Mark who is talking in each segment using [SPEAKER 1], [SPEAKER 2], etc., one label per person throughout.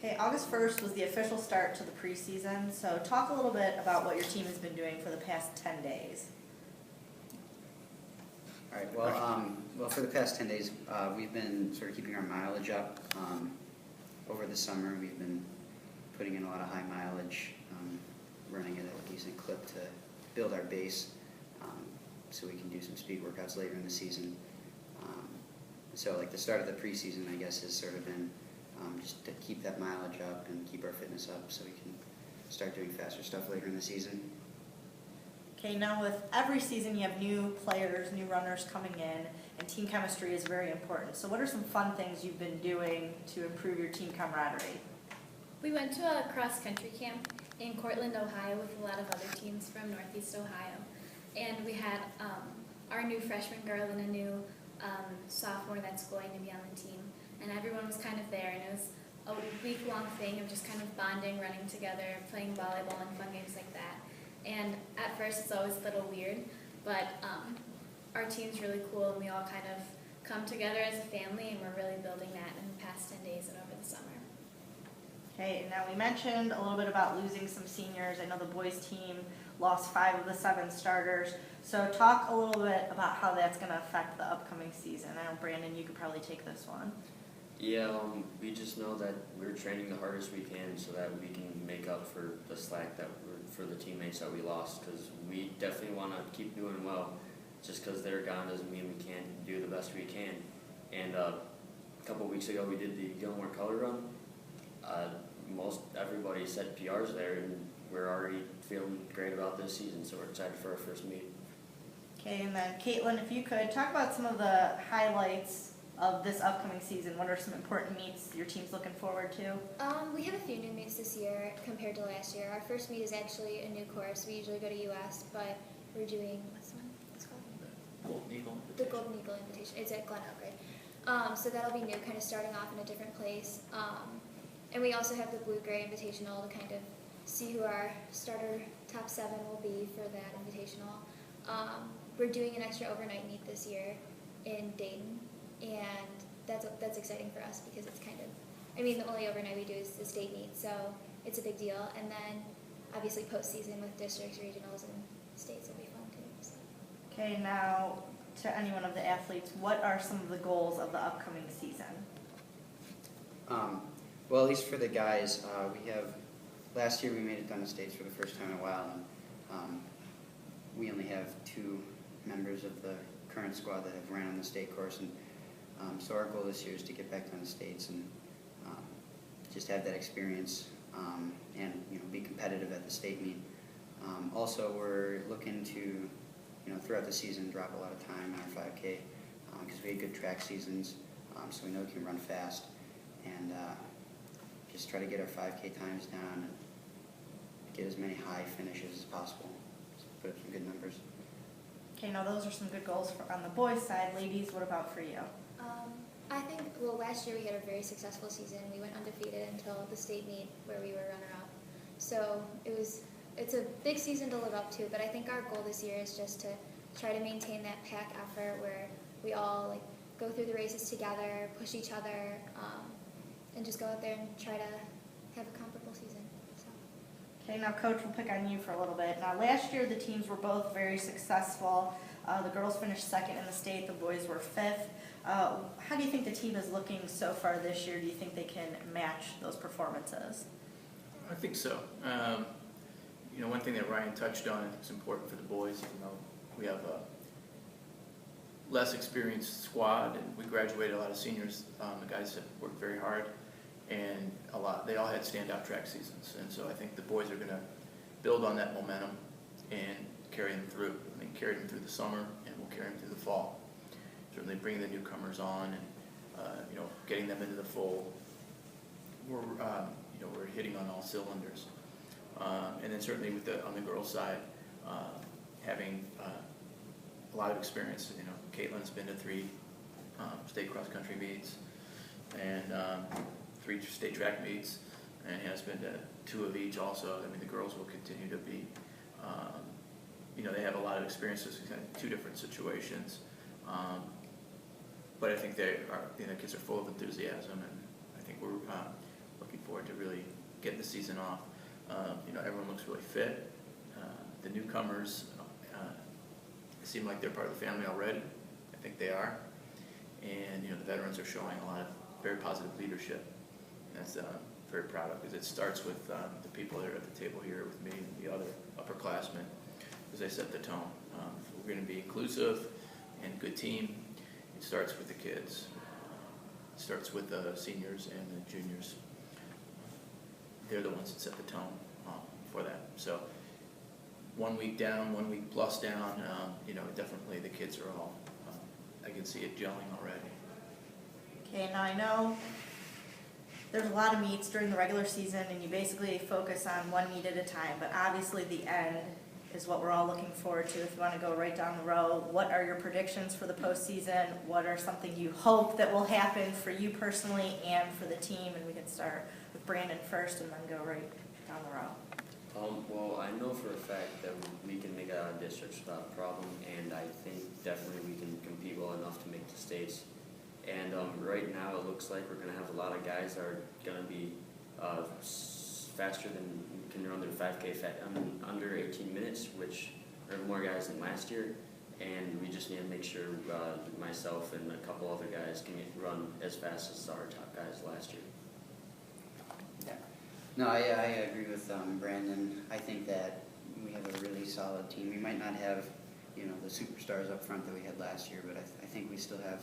[SPEAKER 1] Okay, August 1st was the official start to the preseason, so talk a little bit about what your team has been doing for the past 10 days.
[SPEAKER 2] All right, well, for the past 10 days, we've been sort of keeping our mileage up. Over the summer, we've been putting in a lot of high mileage, running at a decent clip to build our base, so we can do some speed workouts later in the season. So like the start of the preseason, I guess, has sort of been just to keep that mileage up and keep our fitness up so we can start doing faster stuff later in the season.
[SPEAKER 1] Okay, now with every season you have new players, new runners coming in, and team chemistry is very important. So what are some fun things you've been doing to improve your team camaraderie?
[SPEAKER 3] We went to a cross-country camp in Cortland, Ohio with a lot of other teams from Northeast Ohio. And we had our new freshman girl and a new sophomore that's going to be on the team. And everyone was kind of there, and it was a week-long thing of just kind of bonding, running together, playing volleyball and fun games like that. And at first it's always a little weird, but our team's really cool, and we all kind of come together as a family, and we're really building that in the past 10 days and over the summer.
[SPEAKER 1] Okay, now we mentioned a little bit about losing some seniors. I know the boys team lost 5 of the 7 starters. So talk a little bit about how that's going to affect the upcoming season. I know, Brandon, you could probably take this one.
[SPEAKER 4] Yeah, we just know that we're training the hardest we can so that we can make up for the slack that for the teammates that we lost, because we definitely want to keep doing well. Just because they're gone doesn't mean we can't do the best we can. And a couple weeks ago we did the Gilmour color run. Most everybody set PRs there, and we're already feeling great about this season, so we're excited for our first meet.
[SPEAKER 1] Okay, and then Caitlin, if you could talk about some of the highlights of this upcoming season. What are some important meets your team's looking forward to?
[SPEAKER 5] We have a few new meets this year compared to last year. Our first meet is actually a new course. We usually go to US, but we're doing, what's the one? What's it called?
[SPEAKER 4] Golden Eagle Invitation.
[SPEAKER 5] The Golden Eagle Invitation. It's at Glen Oak, right? So that'll be new, kind of starting off in a different place. And we also have the Blue-Gray Invitational to kind of see who our starter top 7 will be for that Invitational. We're doing an extra overnight meet this year in Dayton, and that's exciting for us because it's kind of, I mean, the only overnight we do is the state meet, so it's a big deal. And then obviously postseason with districts, regionals, and states will be fun too. So.
[SPEAKER 1] Okay, now to any one of the athletes, what are some of the goals of the upcoming season?
[SPEAKER 2] Well, at least for the guys, last year we made it down to states for the first time in a while, and we only have 2 members of the current squad that have ran on the state course, and so our goal this year is to get back down to states and just have that experience and be competitive at the state meet. Also, we're looking to throughout the season drop a lot of time in our 5K because we had good track seasons, so we know we can run fast, and just try to get our 5K times down and get as many high finishes as possible. So put up some good numbers.
[SPEAKER 1] Okay, now those are some good goals on the boys' side. Ladies, what about for you?
[SPEAKER 5] I think, well, last year we had a very successful season. We went undefeated until the state meet where we were runner-up. So it's a big season to live up to, but I think our goal this year is just to try to maintain that pack effort where we all go through the races together, push each other, and just go out there and try to have a comparable season. So.
[SPEAKER 1] Okay, now Coach, we'll pick on you for a little bit. Now last year the teams were both very successful. The girls finished 2nd in the state, the boys were 5th. How do you think the team is looking so far this year? Do you think they can match those performances?
[SPEAKER 6] I think so. One thing that Ryan touched on, I think is important for the boys, even though we have a less experienced squad and we graduated a lot of seniors, the guys have worked very hard, and they all had standout track seasons. And so I think the boys are going to build on that momentum and carry them through. I think carry them through the summer, and we'll carry them through the fall. Certainly bringing the newcomers on and getting them into the fold. We're hitting on all cylinders. And then certainly on the girls' side, having a lot of experience. Caitlin's been to 3 state cross-country meets and 3 state track meets, and has been to 2 of each also. I mean, the girls will continue to be, they have a lot of experiences in 2 different situations. But I think the kids are full of enthusiasm, and I think we're looking forward to really getting the season off. Everyone looks really fit. The newcomers seem like they're part of the family already. I think they are. And, the veterans are showing a lot of very positive leadership. And that's very proud of, because it starts with the people that are at the table here with me and the other upperclassmen, because they set the tone. If we're going to be inclusive and good team, it starts with the kids. It starts with the seniors and the juniors. They're the ones that set the tone for that. So 1 week down, 1 week plus down, definitely the kids are all, I can see it gelling already.
[SPEAKER 1] Okay, now I know there's a lot of meets during the regular season and you basically focus on one meet at a time, but obviously the end is what we're all looking forward to. If you want to go right down the road, what are your predictions for the postseason? What are something you hope that will happen for you personally and for the team? And we can start with Brandon first and then go right down the road.
[SPEAKER 4] Well, I know for a fact that we can make it out of districts without a problem, and I think definitely we can compete well enough to make the states. And right now it looks like we're going to have a lot of guys that are going to be faster than can run their 5K under 18 minutes, which are more guys than last year. And we just need to make sure myself and a couple other guys can run as fast as our top guys last year.
[SPEAKER 2] Yeah. No, I agree with Brandon. I think that we have a really solid team. We might not have, the superstars up front that we had last year, but I think we still have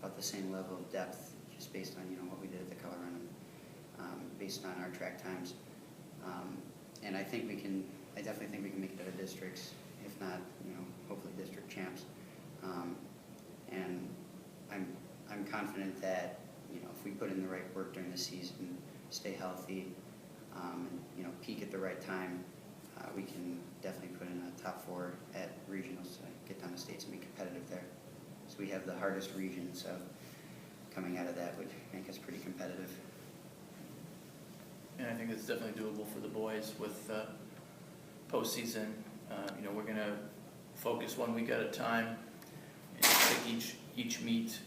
[SPEAKER 2] about the same level of depth, just based on what we did at the color run, based on our track times. And I definitely think we can make it out of districts, if not, hopefully district champs. And I'm confident that if we put in the right work during the season, stay healthy, and peak at the right time, we can definitely put in a top 4 at regionals to get down to states and be competitive there. So we have the hardest region, so coming out of that would make us pretty competitive.
[SPEAKER 6] And I think it's definitely doable for the boys with postseason. We're going to focus 1 week at a time and take each meet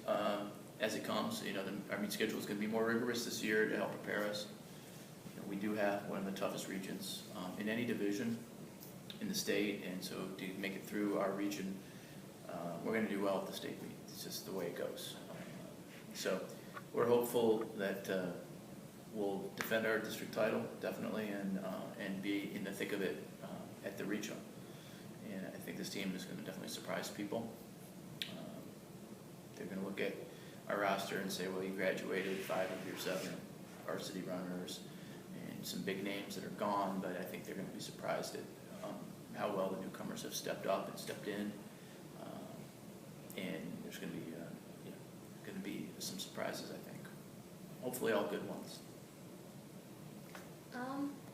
[SPEAKER 6] as it comes. Our meet schedule is going to be more rigorous this year to help prepare us. We do have one of the toughest regions in any division in the state, and so to make it through our region, we're going to do well at the state meet. It's just the way it goes. So we're hopeful that we'll defend our district title, definitely, and be in the thick of it at the regional. And I think this team is going to definitely surprise people. They're going to look at our roster and say, well, you graduated 5 of your 7 varsity runners and some big names that are gone, but I think they're going to be surprised at how well the newcomers have stepped up and stepped in. And there's going to be some surprises, I think. Hopefully all good ones.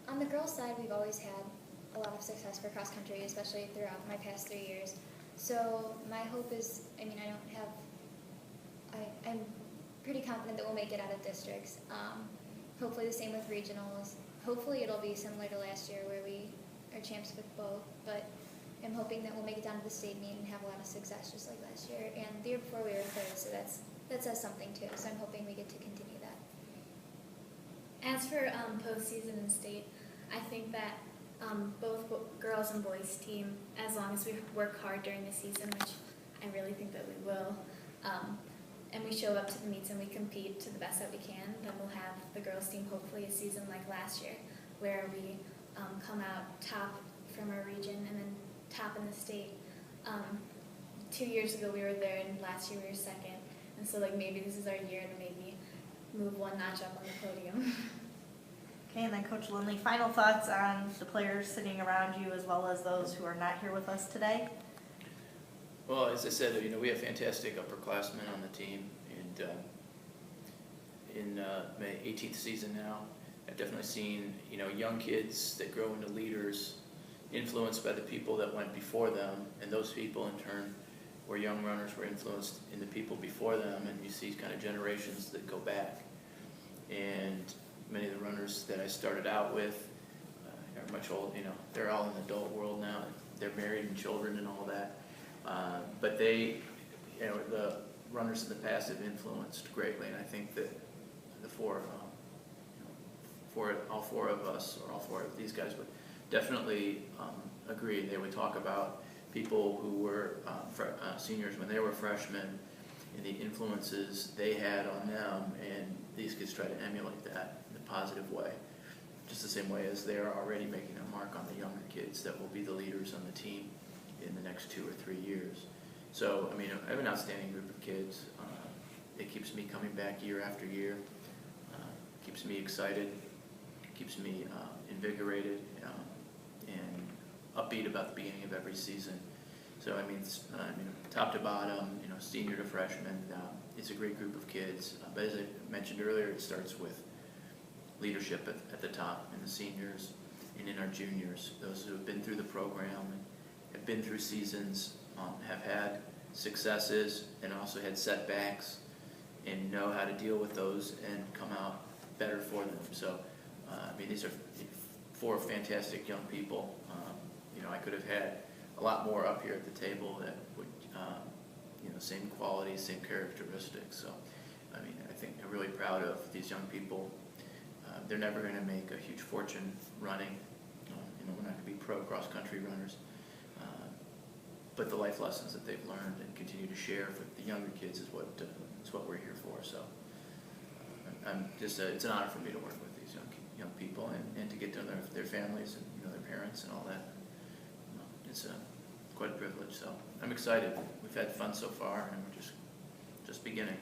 [SPEAKER 5] On the girls' side, we've always had a lot of success for cross country, especially throughout my past 3 years. So my hope is, I'm pretty confident that we'll make it out of districts. Hopefully the same with regionals. Hopefully it'll be similar to last year where we are champs with both, but I'm hoping that we'll make it down to the state meet and have a lot of success just like last year. And the year before we were 3rd, so that says something too. So I'm hoping we get to continue that.
[SPEAKER 3] As for postseason and state, I think that both girls and boys team, as long as we work hard during the season, which I really think that we will, and we show up to the meets and we compete to the best that we can, then we'll have the girls team hopefully a season like last year, where we come out top from our region and then top in the state. 2 years ago we were there, and last year we were 2nd, and so maybe this is our year to maybe move 1 notch up on the podium.
[SPEAKER 1] Okay, and then Coach Lindley, final thoughts on the players sitting around you as well as those who are not here with us today?
[SPEAKER 6] Well, as I said, we have fantastic upperclassmen on the team, and in my 18th season now, I've definitely seen young kids that grow into leaders, influenced by the people that went before them, and those people in turn were young runners were influenced in the people before them, and you see kind of generations that go back. And many of the runners that I started out with are much old. They're all in the adult world now. They're married and children and all that. But they, the runners in the past have influenced greatly, and I think that the 4 all four of us, or all four of these guys would definitely agree. They would talk about people who were seniors when they were freshmen and the influences they had on them, and these kids try to emulate that in a positive way, just the same way as they're already making a mark on the younger kids that will be the leaders on the team in the next 2 or 3 years. So, I mean, I have an outstanding group of kids. It keeps me coming back year after year, keeps me excited, keeps me invigorated, and upbeat about the beginning of every season. So, I mean, top to bottom, senior to freshman, it's a great group of kids. But as I mentioned earlier, it starts with leadership at the top, in the seniors and in our juniors, those who have been through the program and have been through seasons, have had successes and also had setbacks, and know how to deal with those and come out better for them. So, I mean, these are 4 fantastic young people. I could have had a lot more up here at the table that would, same qualities, same characteristics. So, I mean, I think I'm really proud of these young people. They're never going to make a huge fortune running. We're not going to be pro cross-country runners. But the life lessons that they've learned and continue to share for the younger kids is what we're here for. So, it's an honor for me to work with these young people and to get to know their families and their parents and all that. It's quite a privilege. So I'm excited. We've had fun so far, and we're just beginning.